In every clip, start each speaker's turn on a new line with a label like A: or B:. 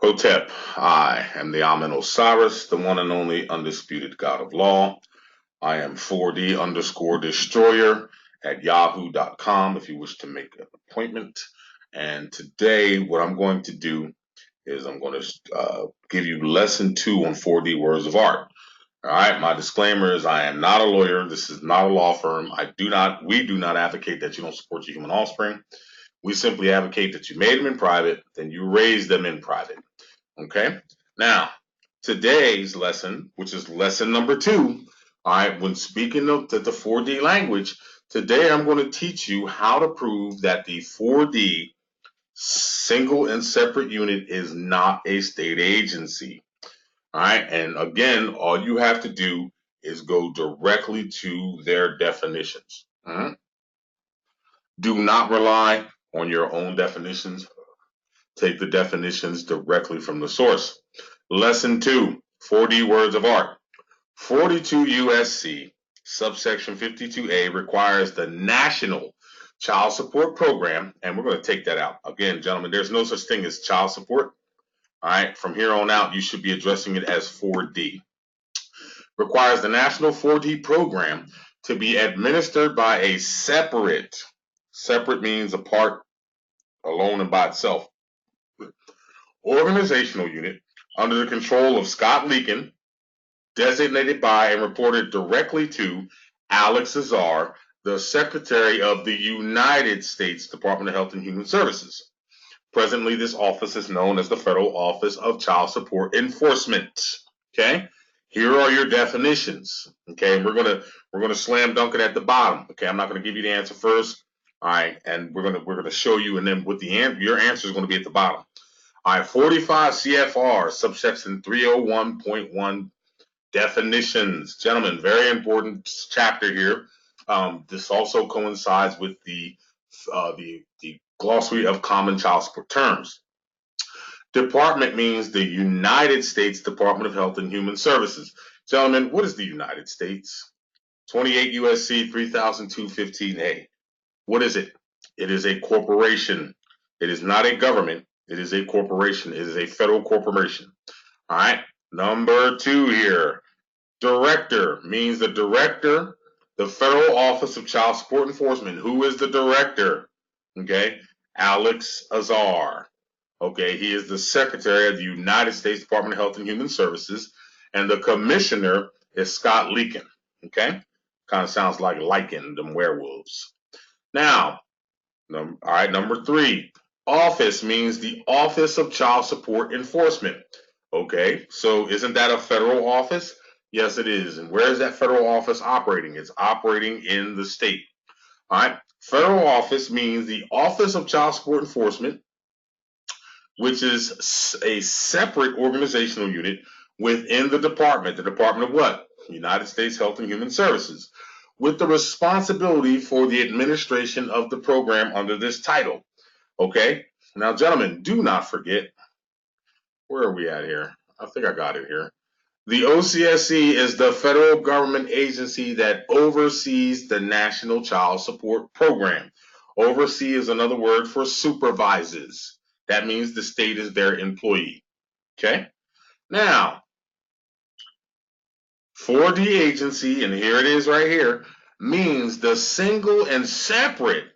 A: Hotep, I am the Amen Osiris, the one and only undisputed God of law. I am 4D underscore destroyer at yahoo.com if you wish to make an appointment. And today, what I'm going to do is I'm going to give you lesson 2 on 4D words of art. All right, my disclaimer is I am not a lawyer. This is not a law firm. We do not advocate that you don't support your human offspring. We simply advocate that you made them in private, then you raised them in private. Okay, now today's lesson, which is lesson number 2, all right, when speaking of the 4D language, today I'm going to teach you how to prove that the 4D single and separate unit is not a state agency. All right, and again, all you have to do is go directly to their definitions. Do not rely on your own definitions. Take the definitions directly from the source. Lesson 2, 4D words of art. 42 USC, subsection 52A requires the National Child Support Program, and we're going to take that out. Again, gentlemen, there's no such thing as child support. All right, from here on out, you should be addressing it as 4D. Requires the National 4D Program to be administered by a separate means apart, alone, and by itself, organizational unit under the control of Scott Leakin, designated by and reported directly to Alex Azar, the Secretary of the United States Department of Health and Human Services. Presently, this office is known as the Federal Office of Child Support Enforcement. Okay, here are your definitions. Okay, and we're gonna slam dunk it at the bottom. Okay, I'm not gonna give you the answer first. All right, and we're gonna show you, and then with your answer is gonna be at the bottom. All right, 45 CFR subsection 301.1 definitions. Gentlemen, very important chapter here. This also coincides with the glossary of common child support terms. Department means the United States Department of Health and Human Services. Gentlemen, what is the United States? 28 USC 3215A. What is it? It is a corporation. It is not a government. It is a corporation. It is a federal corporation. All right. Number 2 here. Director means the director, the Federal Office of Child Support Enforcement. Who is the director? Okay, Alex Azar. Okay, he is the Secretary of the United States Department of Health and Human Services, and the Commissioner is Scott Leakin. Okay, kind of sounds like Lycan, them werewolves. Now, all right, number 3. Office means the Office of Child Support Enforcement. Okay, so isn't that a federal office? Yes, it is. And where is that federal office operating? It's operating in the state. All right. Federal office means the Office of Child Support Enforcement, which is a separate organizational unit within the department. The Department of what? United States Health and Human Services, with the responsibility for the administration of the program under this title. Okay. Now, gentlemen, do not forget, where are we at here? I think I got it here. The OCSC is the federal government agency that oversees the National Child Support Program. Oversee is another word for supervises. That means the state is their employee. Okay? Now, 4D agency, and here it is right here, means the single and separate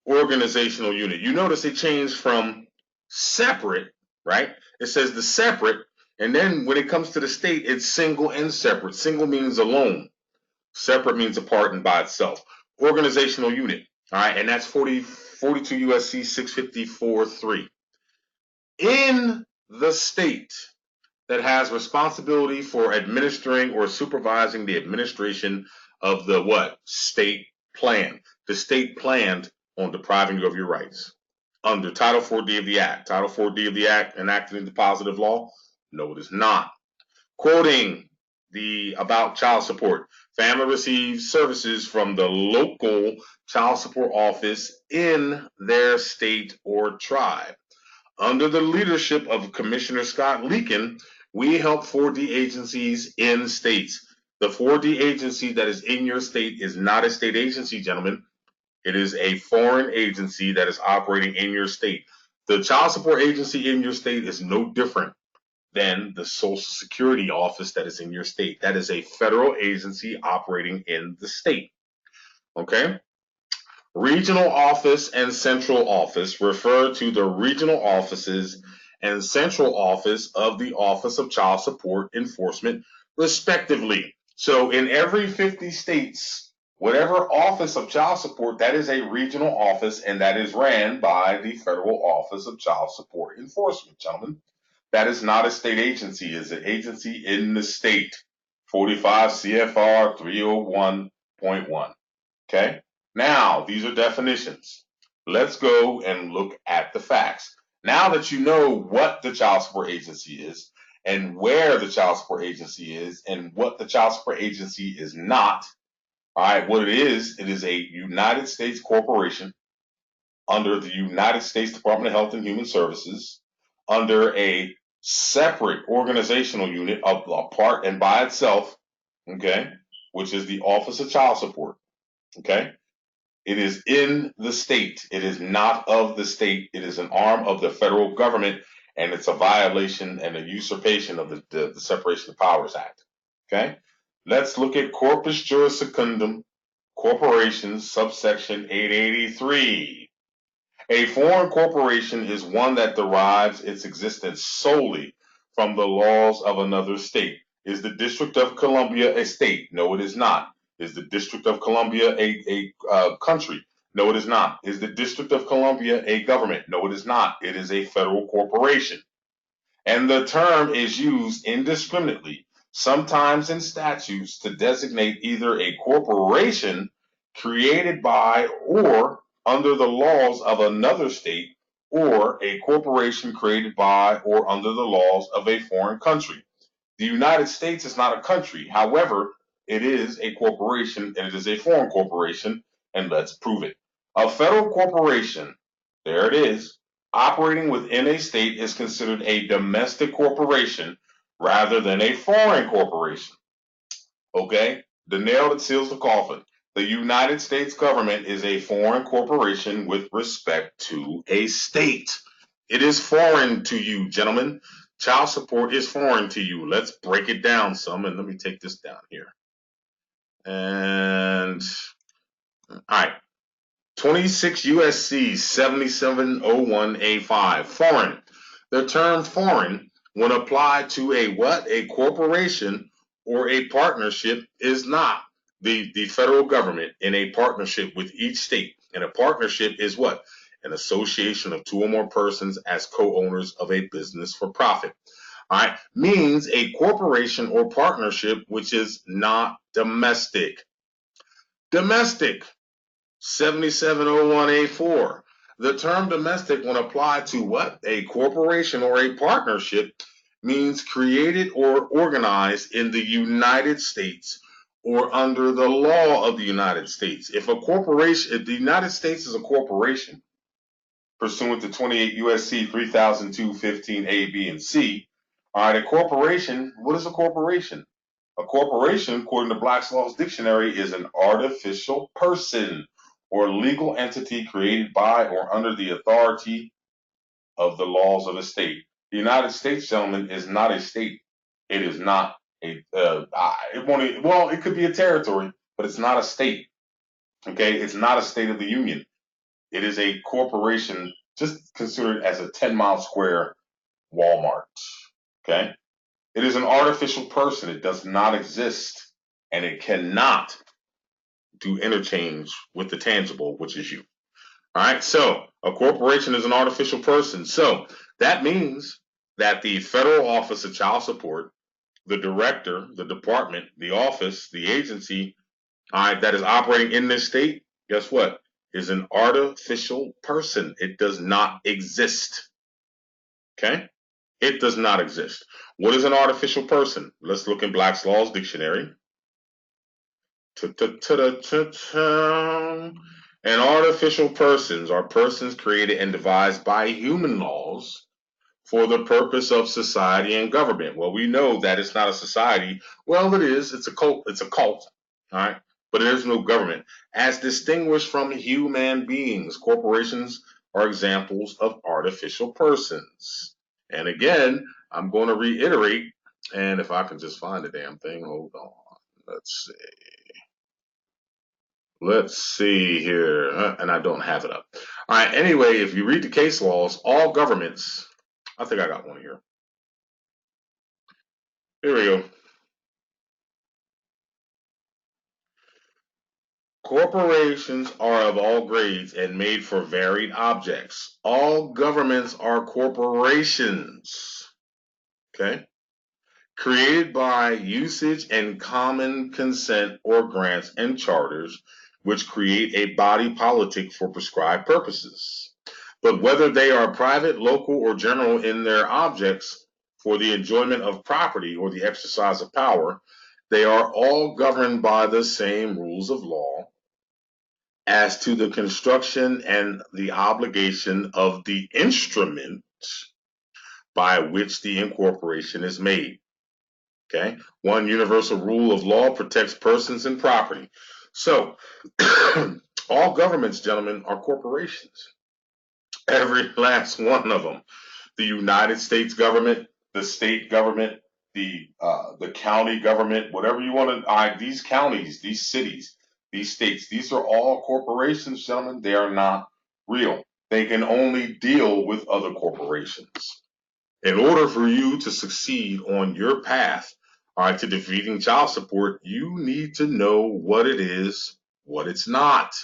A: organizational unit. You notice it changed from separate, right? It says the separate. And then when it comes to the state, it's single and separate. Single means alone. Separate means apart and by itself. Organizational unit. All right, and that's 42 USC 654.3. In the state that has responsibility for administering or supervising the administration of the what? State plan. The state planned on depriving you of your rights. Under Title 4D of the Act. Title 4D of the Act enacted into positive law. No, it is not. Quoting about child support. Family receives services from the local child support office in their state or tribe. Under the leadership of Commissioner Scott Leakin, we help 4D agencies in states. The 4D agency that is in your state is not a state agency, gentlemen. It is a foreign agency that is operating in your state. The child support agency in your state is no different than the Social Security office that is in your state. That is a federal agency operating in the state. Okay? Regional office and central office refer to the regional offices and central office of the Office of Child Support Enforcement, respectively. So in every 50 states, whatever office of child support, that is a regional office, and that is ran by the Federal Office of Child Support Enforcement, gentlemen. That is not a state agency. It's an agency in the state. 45 CFR 301.1. Okay? Now, these are definitions. Let's go and look at the facts. Now that you know what the child support agency is, and where the child support agency is, and what the child support agency is not, all right, what it is a United States corporation under the United States Department of Health and Human Services, under a separate organizational unit apart and by itself, okay, which is the Office of Child Support, okay? It is in the state. It is not of the state. It is an arm of the federal government, and it's a violation and a usurpation of the Separation of Powers Act. Okay? Let's look at Corpus Juris Secundum Corporations, subsection 883. A foreign corporation is one that derives its existence solely from the laws of another state. Is the District of Columbia a state? No, it is not. Is the District of Columbia a country? No, it is not. Is the District of Columbia a government? No, it is not. It is a federal corporation. And the term is used indiscriminately, sometimes in statutes, to designate either a corporation created by or under the laws of another state, or a corporation created by or under the laws of a foreign country. The United States is not a country. However, it is a corporation, and it is a foreign corporation, and let's prove it. A federal corporation, there it is, operating within a state is considered a domestic corporation rather than a foreign corporation. Okay? The nail that seals the coffin. The United States government is a foreign corporation with respect to a state. It is foreign to you, gentlemen. Child support is foreign to you. Let's break it down some, and let me take this down here. And, all right. 26 USC 7701A5, foreign. The term foreign, when applied to a what? A corporation or a partnership, is not the federal government in a partnership with each state. And a partnership is what? An association of two or more persons as co-owners of a business for profit. All right, means a corporation or partnership which is not domestic. Domestic. 7701A4. The term domestic, when applied to what? A corporation or a partnership, means created or organized in the United States or under the law of the United States. If the United States is a corporation, pursuant to 28 USC 3002-15 A, B, and C, all right, a corporation, what is a corporation? A corporation, according to Black's Law's Dictionary, is an artificial person or legal entity created by or under the authority of the laws of a state. The United States, gentlemen, is not a state. It is not a, it could be a territory, but it's not a state. Okay, it's not a state of the union. It is a corporation, just considered as a 10-mile square Walmart. Okay, it is an artificial person. It does not exist, and it cannot do interchange with the tangible, which is you. All right, so a corporation is an artificial person. So that means that the Federal Office of Child Support, the director, the department, the office, the agency, all right, that is operating in this state, guess what? Is an artificial person. It does not exist. Okay? It does not exist. What is an artificial person? Let's look in Black's Law's Dictionary. And artificial persons are persons created and devised by human laws for the purpose of society and government. Well, we know that it's not a society. Well, it is. It's a cult. It's a cult. All right. But there's no government. As distinguished from human beings, corporations are examples of artificial persons. And again, I'm going to reiterate, and if I can just find the damn thing, hold on. Let's see. Let's see here. And I don't have it up. All right. Anyway, if you read the case laws, all governments, I think I got one here. Here we go. Corporations are of all grades and made for varied objects. All governments are corporations. Okay. Created by usage and common consent or grants and charters, which create a body politic for prescribed purposes. But whether they are private, local, or general in their objects for the enjoyment of property or the exercise of power, they are all governed by the same rules of law as to the construction and the obligation of the instrument by which the incorporation is made. Okay. One universal rule of law protects persons and property. So, all governments, gentlemen, are corporations. Every last one of them. The United States government, the state government, the county government, whatever you want to. These counties, these cities, these states, these are all corporations, gentlemen. They are not real. They can only deal with other corporations. In order for you to succeed on your path, all right, to defeating child support, you need to know what it is, what it's not.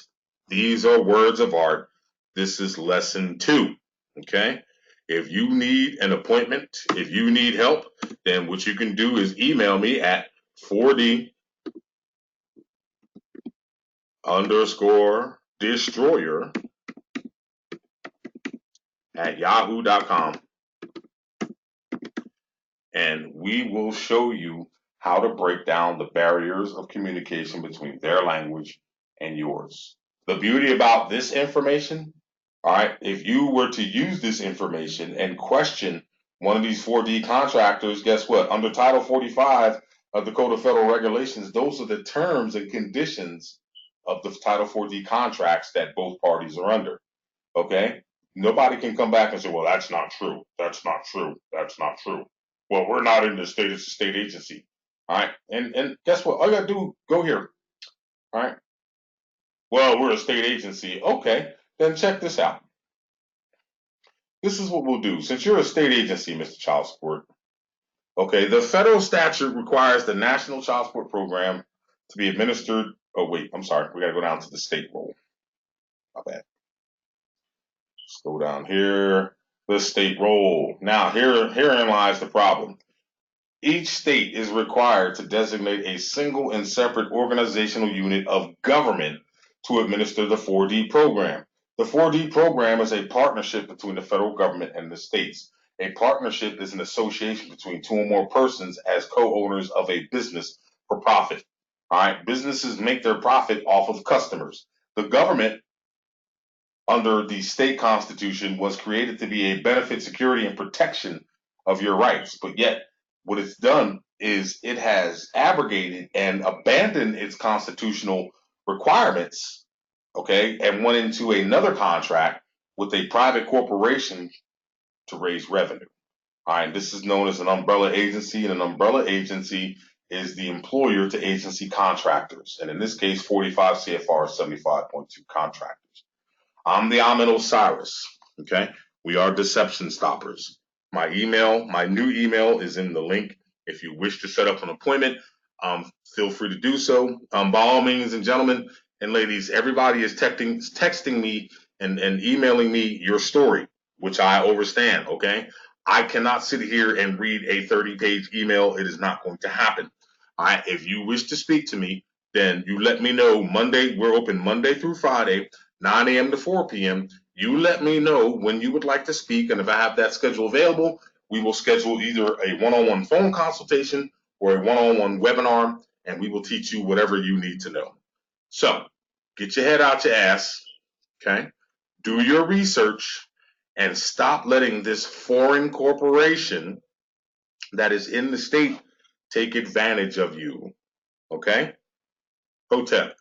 A: These are words of art. This is lesson 2. Okay. If you need an appointment, if you need help, then what you can do is email me at 4D_destroyer@yahoo.com. And we will show you how to break down the barriers of communication between their language and yours. The beauty about this information, all right, if you were to use this information and question one of these 4D contractors, guess what? Under Title 45 of the Code of Federal Regulations, those are the terms and conditions of the Title 4D contracts that both parties are under. Okay? Nobody can come back and say, well, that's not true. That's not true. That's not true. Well, we're not in the state, it's a state agency. All right. And guess what? All you gotta do, go here. All right. Well, we're a state agency. Okay, then check this out. This is what we'll do. Since you're a state agency, Mr. Child Support, okay, the federal statute requires the National Child Support Program to be administered. Oh, wait, I'm sorry. We gotta go down to the state role. My bad. Let's go down here. The state role. Now, herein lies the problem. Each state is required to designate a single and separate organizational unit of government to administer the 4D program. The 4D program is a partnership between the federal government and the states. A partnership is an association between two or more persons as co-owners of a business for profit. All right, businesses make their profit off of customers. The government, under the state constitution, was created to be a benefit, security, and protection of your rights, but yet what it's done is it has abrogated and abandoned its constitutional requirements, okay, and went into another contract with a private corporation to raise revenue. All right, this is known as an umbrella agency, and an umbrella agency is the employer to agency contractors, and in this case, 45 CFR 75.2 contractors. I'm the Ahmed Osiris, okay? We are deception stoppers. My new email is in the link. If you wish to set up an appointment, feel free to do so. By all means, and gentlemen and ladies, everybody is texting me and emailing me your story, which I understand, okay? I cannot sit here and read a 30-page email. It is not going to happen. All right, if you wish to speak to me, then you let me know. Monday, we're open Monday through Friday, 9 a.m. to 4 p.m. You let me know when you would like to speak, and if I have that schedule available, we will schedule either a one-on-one phone consultation or a one-on-one webinar, and we will teach you whatever you need to know. So, get your head out your ass, okay? Do your research and stop letting this foreign corporation that is in the state take advantage of you, okay? Hotep.